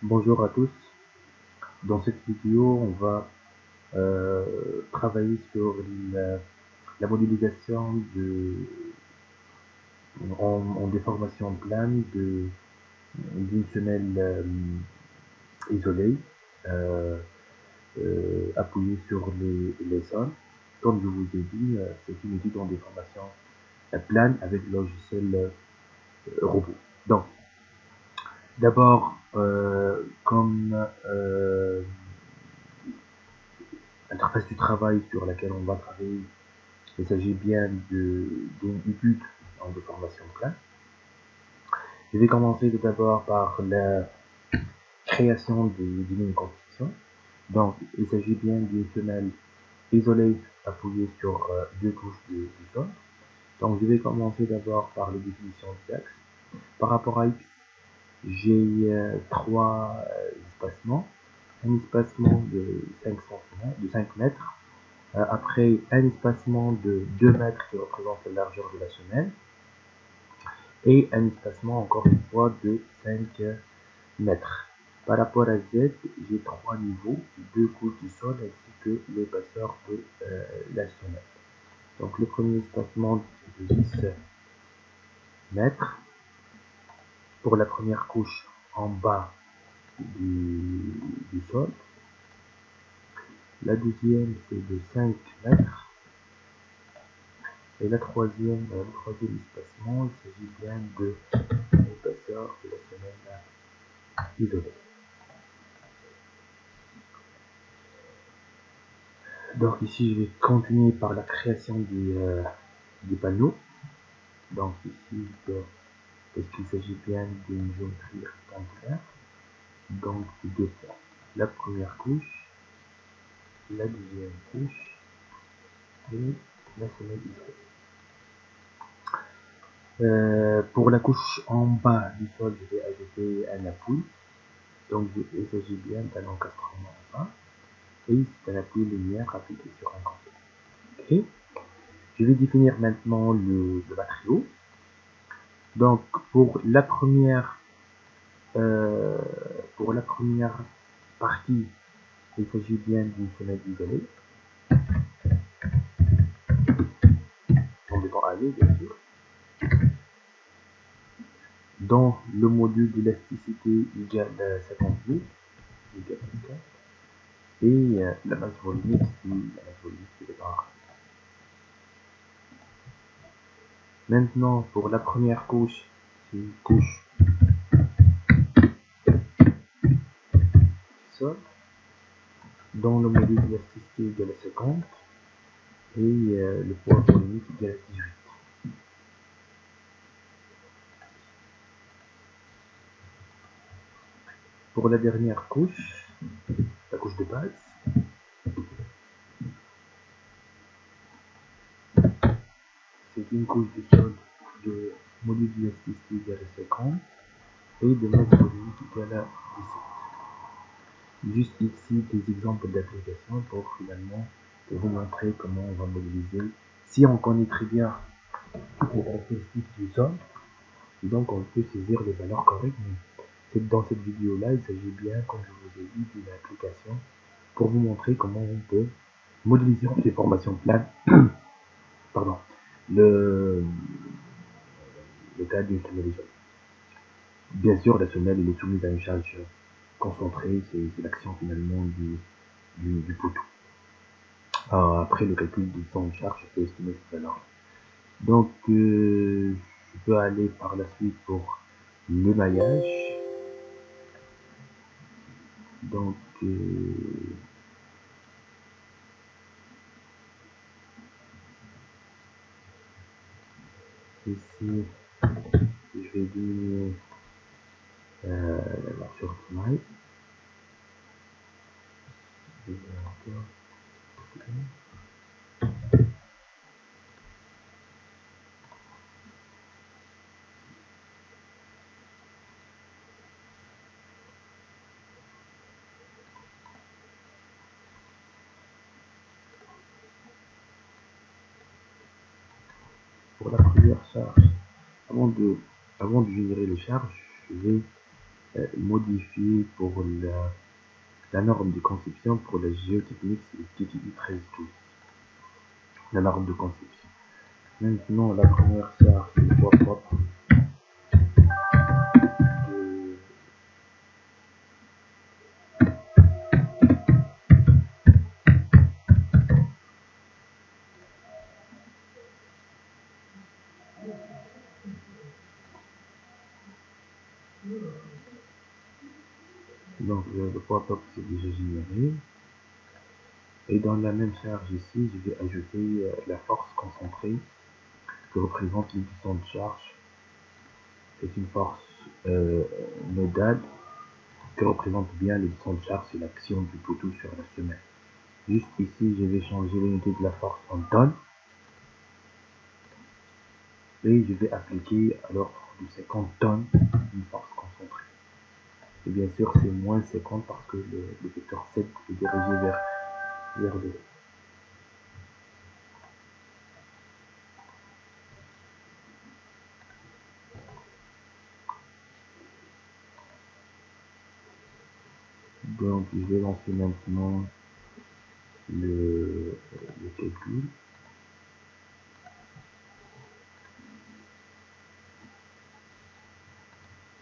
Bonjour à tous. Dans cette vidéo, on va travailler sur la modélisation en déformation plane d'une semelle isolée euh, appuyée sur les sols. Comme je vous ai dit, c'est une étude en déformation plane avec le logiciel robot. Donc, d'abord, comme interface du travail sur laquelle on va travailler, il s'agit bien d'une étude en déformation plane. Je vais commencer tout d'abord par la création d'une construction. Donc, il s'agit bien d'une semelle isolée appuyée sur deux couches du sol. Donc, je vais commencer d'abord par la définition d'axe. Par rapport à X, j'ai trois espacements. Un espacement de 5 cm, de 5 mètres. Après, un espacement de 2 mètres qui représente la largeur de la semelle. Et un espacement encore une fois de 5 mètres. Par rapport à Z, j'ai trois niveaux, deux couches du sol ainsi que l'épaisseur de la semelle. Donc le premier espacement de 10 mètres pour la première couche en bas du sol. La deuxième c'est de 5 mètres. Et le troisième espacement, il s'agit bien de l'épaisseur de la semelle isolée. Donc ici, je vais continuer par la création des panneaux. Donc ici, est-ce qu'il s'agit bien d'une géométrie rectangulaire? Donc deux points. La première couche, la deuxième couche et la semelle isolée. Pour la couche en bas du sol, je vais ajouter un appui. Donc il s'agit bien d'un encastrement en bas. Et c'est un appui linéaire appliqué sur un côté. Ok. Je vais définir maintenant le matériau. Donc euh, pour la première partie, il s'agit bien d'une semelle isolée, en béton AV bien sûr. Dans le module d'élasticité égale 58, égale 24, et la masse volumique, c'est la masse volumique de départ. Maintenant, pour la première couche, c'est une couche sol. Dans le module d'élasticité égale à 50, et le poids volumique égale à 18. Pour la dernière couche, la couche de base, c'est une couche de sol de module d'élasticité égale à 50 et de masse volumique égale à 17. Juste ici des exemples d'application pour finalement vous montrer comment on va modéliser. Si on connaît très bien toutes les caractéristiques du sol, donc on peut saisir les valeurs correctes, mais dans cette vidéo là il s'agit bien, comme je vous ai dit, d'une application pour vous montrer comment on peut modéliser en déformation plane pardon, le cas d'une semelle isolée. Bien sûr, la semelle est soumise à une charge concentrée, c'est l'action finalement du poteau. Après le calcul du temps de charge, je peux estimer cette valeur. Donc, je peux aller par la suite pour le maillage. Donc, ici, je vais diminuer la largeur du maille. Pour la première charge, avant de générer les charges, je vais modifié pour la norme de conception pour la géotechnique, c'est TTI 1312, la norme de conception. Maintenant, la première charge de poids propre de donc le poids propre c'est déjà généré. Et dans la même charge ici, je vais ajouter la force concentrée que représente les puissants de charge. C'est une force nodale qui représente bien les puissants de charge et l'action du poteau sur la semelle. Juste ici, je vais changer l'unité de la force en tonnes et je vais appliquer à l'ordre de 50 tonnes une force concentrée. Et bien sûr, c'est moins 50 parce que le vecteur 7 est dirigé vers le haut. Donc, je vais lancer maintenant le calcul.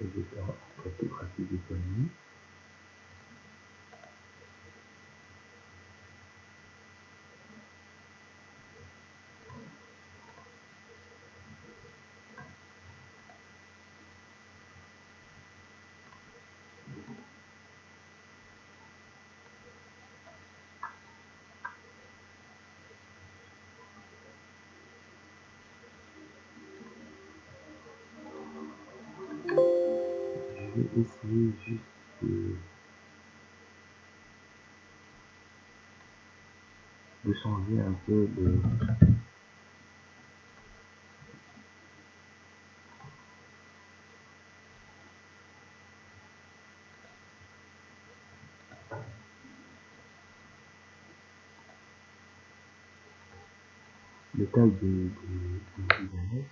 Et je vais faire une cartographie des données. Je vais essayer juste de changer un peu le taille des diamètres.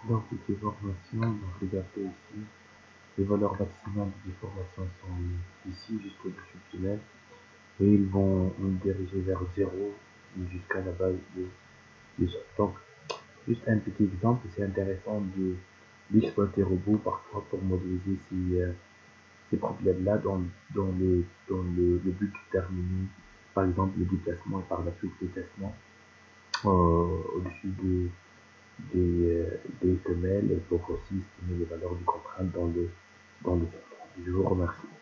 Donc, les déformations, donc regardez ici, les valeurs maximales de déformation sont ici, jusqu'au dessus du tunnel, et ils vont nous diriger vers 0 jusqu'à la base du sol. Donc, juste un petit exemple, c'est intéressant d'exploiter Robot parfois pour modéliser ces problèmes-là dans le but déterminé, par exemple le déplacement et par la suite le déplacement au-dessus des semelles et pour aussi estimer les valeurs du contrainte dans le sol. Je vous remercie.